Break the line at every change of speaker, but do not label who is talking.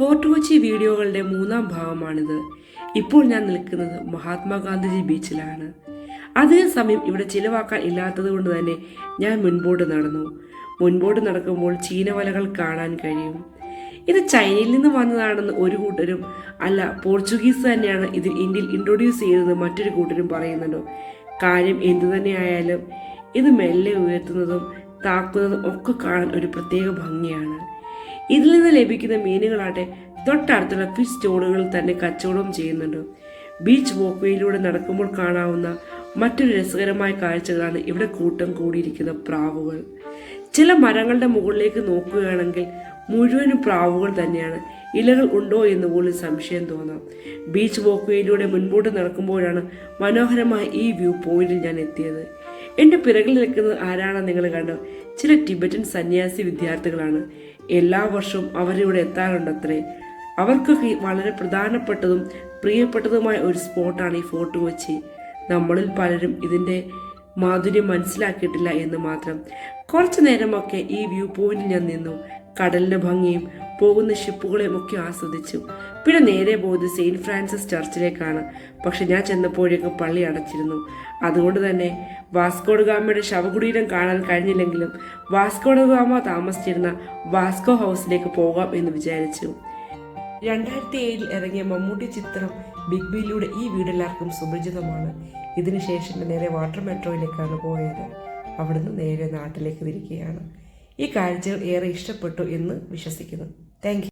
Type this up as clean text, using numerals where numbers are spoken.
Fort Kochi വീഡിയോകളുടെ മൂന്നാം ഭാഗമാണിത്. ഇപ്പോൾ ഞാൻ നിൽക്കുന്നത് മഹാത്മാഗാന്ധിജി ബീച്ചിലാണ്. അധിക സമയം ഇവിടെ ചിലവാക്കാൻ ഇല്ലാത്തത് കൊണ്ട് തന്നെ ഞാൻ മുൻപോട്ട് നടന്നു. മുൻപോട്ട് നടക്കുമ്പോൾ ചീനവലകൾ കാണാൻ കഴിയും. ഇത് ചൈനയിൽ നിന്ന് വന്നതാണെന്ന് ഒരു കൂട്ടരും, അല്ല പോർച്ചുഗീസ് തന്നെയാണ് ഇത് ഇന്ത്യയിൽ ഇൻട്രൊഡ്യൂസ് ചെയ്തത് മറ്റൊരു കൂട്ടരും പറയുന്നുണ്ട്. കാര്യം എന്തു തന്നെയായാലും ഇത് മെല്ലെ ഉയർത്തുന്നതും താക്കുന്നതും ഒക്കെ കാണാൻ ഒരു പ്രത്യേക ഭംഗിയാണ്. ഇതിൽ നിന്ന് ലഭിക്കുന്ന മീനുകളാട്ടെ തൊട്ടടുത്തുള്ള ഫിഷ് സ്റ്റോളുകളിൽ തന്നെ കച്ചവടം ചെയ്യുന്നുണ്ട്. ബീച്ച് വോക്ക്വേയിലൂടെ നടക്കുമ്പോൾ കാണാവുന്ന മറ്റൊരു രസകരമായ കാഴ്ചകളാണ് ഇവിടെ കൂട്ടം കൂടിയിരിക്കുന്ന പ്രാവുകൾ. ചില മരങ്ങളുടെ മുകളിലേക്ക് നോക്കുകയാണെങ്കിൽ മുഴുവനും പ്രാവുകൾ തന്നെയാണ്. ഇലകൾ ഉണ്ടോ എന്ന് പോലും സംശയം തോന്നാം. ബീച്ച് വോക്ക്വേയിലൂടെ മുൻപോട്ട് നടക്കുമ്പോഴാണ് മനോഹരമായ ഈ വ്യൂ പോയിന്റിൽ ഞാൻ എത്തിയത്. എൻ്റെ പിറകിൽ നിൽക്കുന്നത് ആരാണെന്ന് നിങ്ങൾ കണ്ടോ? ചില ടിബറ്റൻ സന്യാസി വിദ്യാർത്ഥികളാണ്. എല്ലാ വർഷവും അവരിവിടെ എത്താറുണ്ടത്രേ. അവർക്കൊക്കെ വളരെ പ്രധാനപ്പെട്ടതും പ്രിയപ്പെട്ടതുമായ ഒരു സ്പോട്ടാണ് ഈ ഫോർട്ട് കൊച്ചി. നമ്മളിൽ പലരും ഇതിൻ്റെ മാധുര്യം മനസ്സിലാക്കിയിട്ടില്ല എന്ന് മാത്രം. കുറച്ചു നേരമൊക്കെ ഈ വ്യൂ പോയിന്റിൽ ഞാൻ നിന്നു. കടലിന്റെ ഭംഗിയും പോകുന്ന ഷിപ്പുകളെയും ഒക്കെ ആസ്വദിച്ചു. പിന്നെ നേരെ പോയത് സെയിന്റ് ഫ്രാൻസിസ് ചർച്ചിലേക്കാണ്. പക്ഷെ ഞാൻ ചെന്നപ്പോഴേക്കും പള്ളി അടച്ചിരുന്നു. അതുകൊണ്ട് തന്നെ വാസ്കോഡ ഗാമയുടെ ശവകുടീരം കാണാൻ കഴിഞ്ഞില്ലെങ്കിലും വാസ്കോഡ ഗാമ താമസിച്ചിരുന്ന വാസ്കോ ഹൗസിലേക്ക് പോകാം എന്ന് വിചാരിച്ചു. 2007 ഇറങ്ങിയ മമ്മൂട്ടി ചിത്രം ബിഗ് ബിയിലൂടെ ഈ വീടെല്ലാവർക്കും സുപരിചിതമാണ്. ഇതിനുശേഷം നേരെ വാട്ടർ മെട്രോയിലേക്കാണ് പോയത്. അവിടുന്ന് നേരെ നാട്ടിലേക്ക് തിരിക്കുകയാണ്. ഈ കാഴ്ചകൾ ഏറെ ഇഷ്ടപ്പെട്ടു എന്ന് വിശ്വസിക്കുന്നു. Thank you.